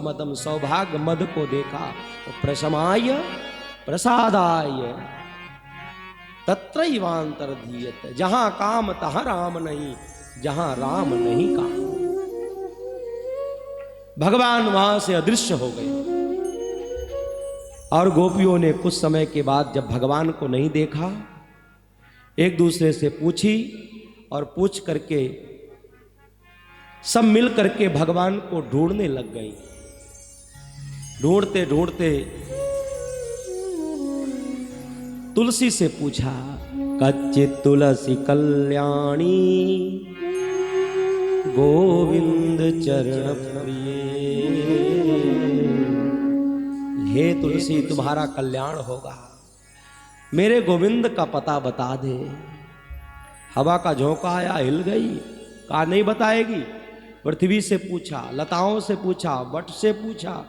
मदम सौभाग्य मद को देखा तो प्रशमाय प्रसादाय तत्रैवांतर धीयत। जहां काम तहां राम नहीं, जहां राम नहीं काम। भगवान वहां से अदृश्य हो गए और गोपियों ने कुछ समय के बाद जब भगवान को नहीं देखा, एक दूसरे से पूछी और पूछ करके सब मिल करके भगवान को ढूंढने लग गई। ढूंढते ढूंढते तुलसी से पूछा, कच्चित तुलसी कल्याणी गोविंद चरण प्रिय। हे तुलसी, तुम्हारा कल्याण होगा, मेरे गोविंद का पता बता दे। हवा का झोंका आया, हिल गई, कहा नहीं बताएगी। पृथ्वी से पूछा, लताओं से पूछा, वट से पूछा,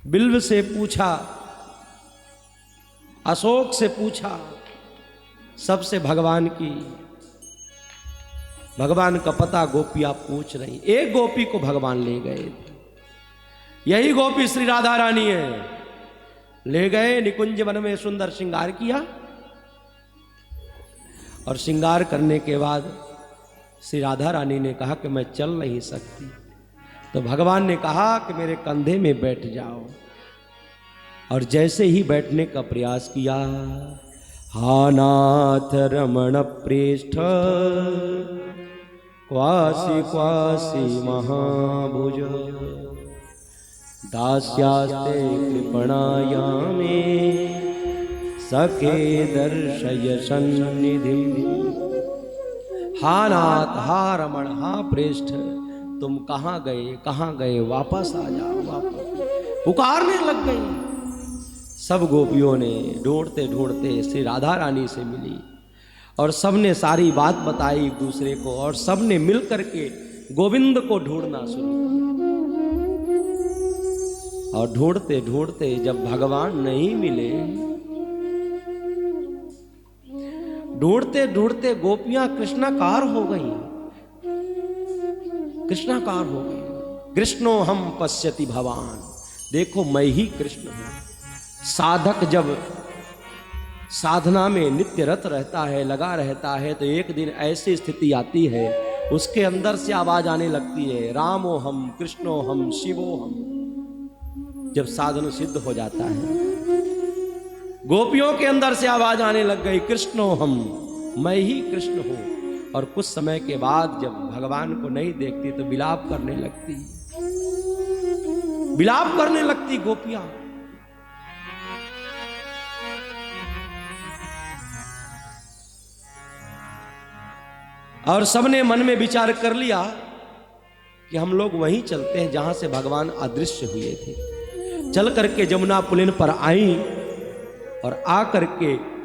बिल्व से पूछा, अशोक से पूछा, सबसे भगवान का पता गोपियां पूछ रही। एक गोपी को भगवान ले गए, यही गोपी श्री राधा रानी है। ले गए, निकुंज वन में सुंदर श्रृंगार किया और श्रृंगार करने के बाद श्री राधा रानी ने कहा कि मैं चल नहीं सकती। तो भगवान ने कहा कि मेरे कंधे में बैठ जाओ। और जैसे ही बैठने का प्रयास किया, हा नाथ रमण प्रेष्ठ क्वासी क्वासी महाभुज दास्यास्ते कृपणायामे सखे दर्शय सन्निधि। हा नाथ, हा रमण, हा प्रेष्ठ, तुम कहाँ गए, वापस आ जाओ, वापस। पुकारने लग गई। सब गोपियों ने ढूंढते ढूंढते श्री राधा रानी से मिली और सबने सारी बात बताई एक दूसरे को, और सबने मिल करके गोविंद को ढूंढना शुरू किया। और ढूंढते ढूंढते जब भगवान नहीं मिले, ढूंढते ढूंढते गोपियां कृष्णाकार हो गई, कृष्णाकार हो गई। कृष्णो हम पश्यति भवान, देखो मैं ही कृष्ण हूं। साधक जब साधना में नित्य रत रहता है, लगा रहता है, तो एक दिन ऐसी स्थिति आती है, उसके अंदर से आवाज आने लगती है, रामो हम, कृष्णो हम, शिवो हम। जब साधन सिद्ध हो जाता है, गोपियों के अंदर से आवाज आने लग गई, कृष्णो हम, मैं ही कृष्ण हूं। और कुछ समय के बाद जब भगवान को नहीं देखती तो विलाप करने लगती गोपियां। और सबने मन में विचार कर लिया कि हम लोग वहीं चलते हैं जहां से भगवान अदृश्य हुए थे। चल करके जमुना पुलिन पर आई और आ करके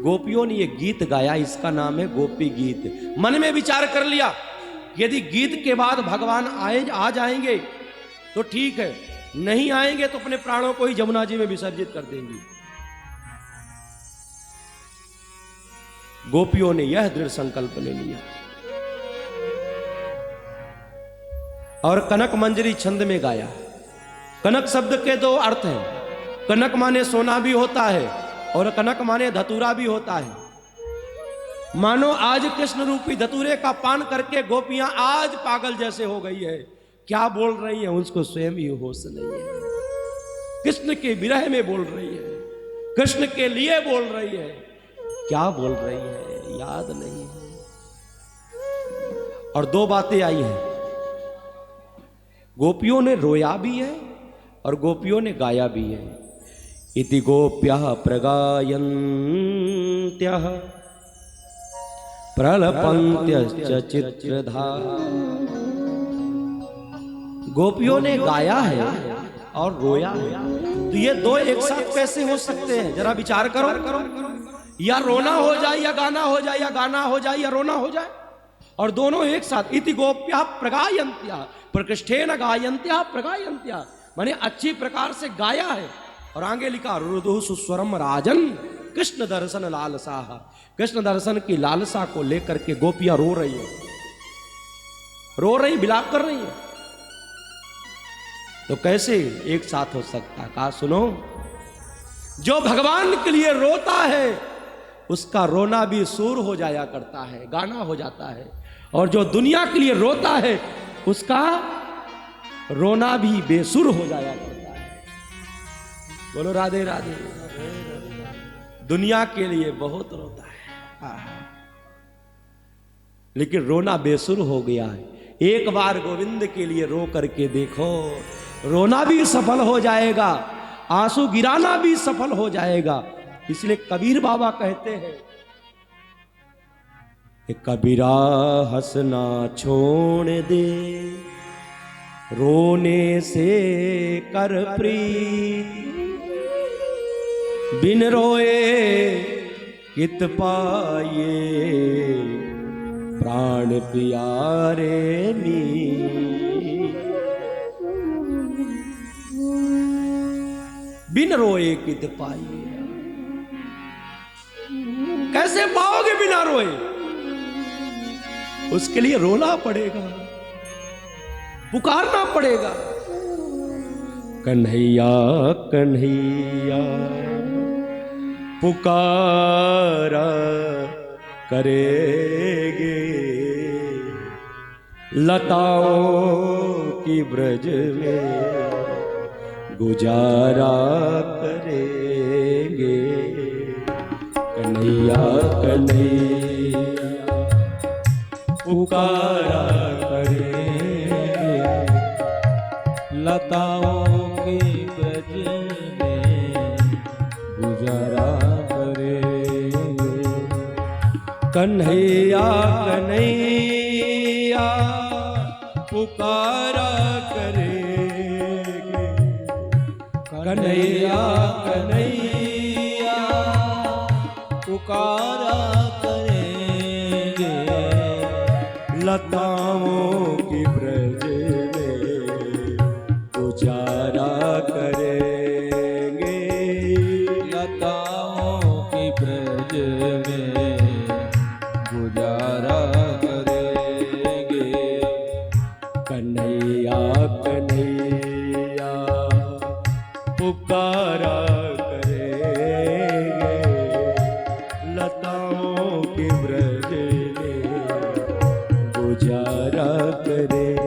गोपियों ने ये गीत गाया, इसका नाम है गोपी गीत। मन में विचार कर लिया, यदि गीत के बाद भगवान आ जाएंगे तो ठीक है, नहीं आएंगे तो अपने प्राणों को ही जमुना जी में विसर्जित कर देंगी। गोपियों ने यह दृढ़ संकल्प ले लिया और कनक मंजरी छंद में गाया। कनक शब्द के दो अर्थ हैं, कनक माने सोना भी होता है और कनक माने धतूरा भी होता है। मानो आज कृष्ण रूपी धतूरे का पान करके गोपियां आज पागल जैसे हो गई है। क्या बोल रही है उसको स्वयं ही होश नहीं है। कृष्ण के विरह में बोल रही है, कृष्ण के लिए बोल रही है, क्या बोल रही है याद नहीं है। और दो बातें आई हैं, गोपियों ने रोया भी है और गोपियों ने गाया भी है। इति गोप्यः प्रगायन्त्यः प्रलपन्त्यश्च चित्रधा। गोपियों ने गाया है और रोया है, तो ये दो एक साथ कैसे हो सकते हैं? जरा विचार करो। या रोना हो जाए या गाना हो जाए, या गाना हो जाए या रोना हो जाए, और दोनों एक साथ। इति गोप्यः प्रगायन्त्यः प्रकृष्ठेन गायन्त्यः प्रगायन्त्यः, माने अच्छी प्रकार से गाया है। और आगे लिखा, रुदु सुस्वरम राजन कृष्ण दर्शन लालसा। कृष्ण दर्शन की लालसा को लेकर के गोपियां रो रही है, विलाप कर रही है। तो कैसे एक साथ हो सकता? कहा सुनो, जो भगवान के लिए रोता है उसका रोना भी सुर हो जाया करता है, गाना हो जाता है, और जो दुनिया के लिए रोता है उसका रोना भी बेसुर हो जाया करता है। बोलो राधे राधे। दुनिया के लिए बहुत रोता है, लेकिन रोना बेसुर हो गया है। एक बार गोविंद के लिए रो करके देखो, रोना भी सफल हो जाएगा, आंसू गिराना भी सफल हो जाएगा। इसलिए कबीर बाबा कहते हैं कि कबीरा हंसना छोड़ दे, रोने से कर प्रीत, बिन रोए कित पाए प्राण प्यारे नी। बिन रोए कित पाए, कैसे पाओगे बिना रोए? उसके लिए रोना पड़ेगा, पुकारना पड़ेगा, कन्हैया कन्हैया पुकारा करेंगे, लताओं की ब्रज में गुजारा करेंगे। कन्हैया कन्हैया पुकारा करेंगे, लताओं के ब्रज में गुजारा करेंगे। कन्हैया कन्हैया पुकारा करेंगे, कन्हैया कन्हैया पुकारा करेंगे, लताओं की ब्रज में गुजारा करेंगे, लताओं की ब्रज में गुजारा करेंगे। कन्हैया कन्हैया पुकारा करेंगे, लताओं के ब्रज में गुजारा करेंगे।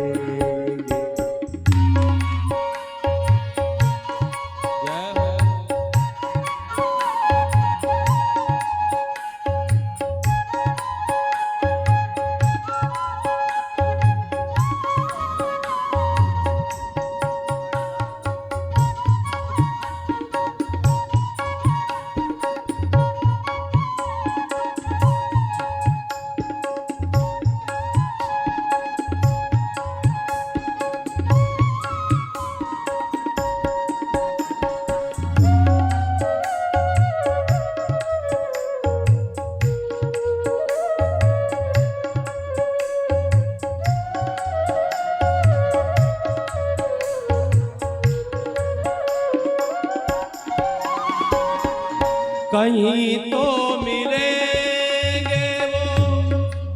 कहीं तो मिलेंगे वो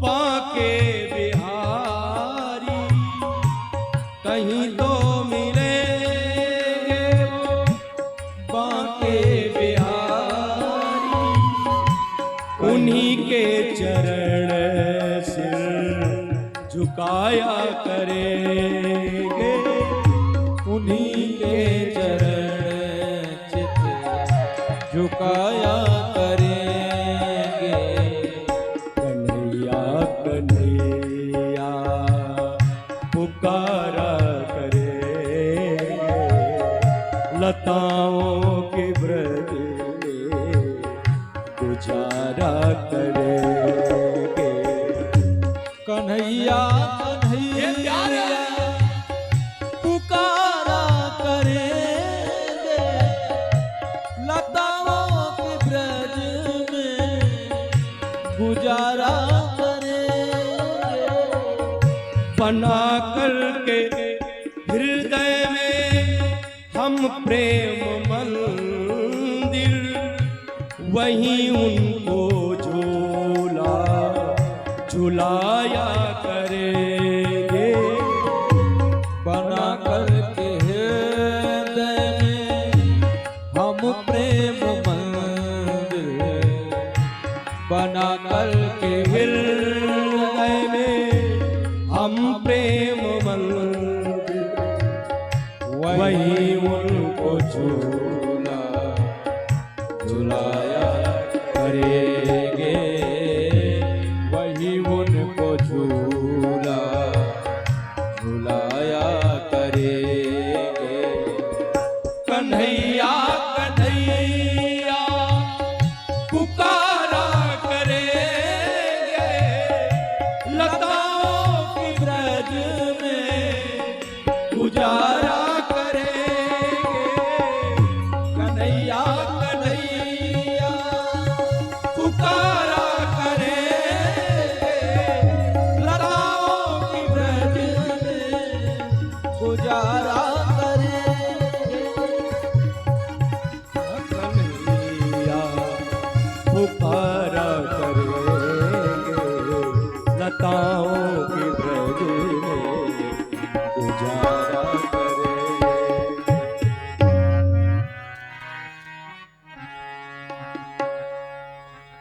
बांके बिहारी, कहीं तो मिलेंगे वो बांके बिहारी, उन्हीं के चरण सिर झुकाया करेंगे, उन्हीं के चरण झुकाया करेंगे। कन्हैया कन्हैया पुकारा करेंगे, लताओं के ब्रज में गुजारा करेंगे। कन्हैया कन्हैया पुकारा करेंगे, लताओं के ब्रज में गुजारा करेंगे। बना करके हृदय में हम प्रेम मंदिर, वहीं उनको झूला झुलाया करेंगे। बना करके वही उनको झूला झुलाया करेंगे, वही उनको झूला झुलाया करेंगे। कन्हैया कन्हैया पुकारा करेंगे, लताओं की ब्रज में गुजारा करेंगे। कन्हैया कन्हैया पुकारा करेंगे, लताओं की ब्रज में गुजारा करेंगे। कन्हैया पुकारा करेंगे, लताओं की ब्रज में गुजारा करेंगे।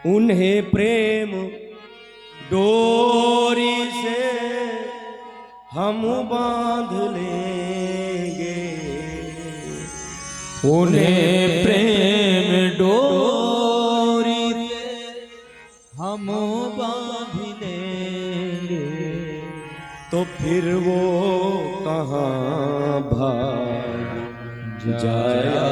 उन्हें प्रेम डोरी से हम बांध लेंगे, उन्हें प्रेम डोरी से हम बांध लेंगे, तो फिर वो कहाँ भाग जाया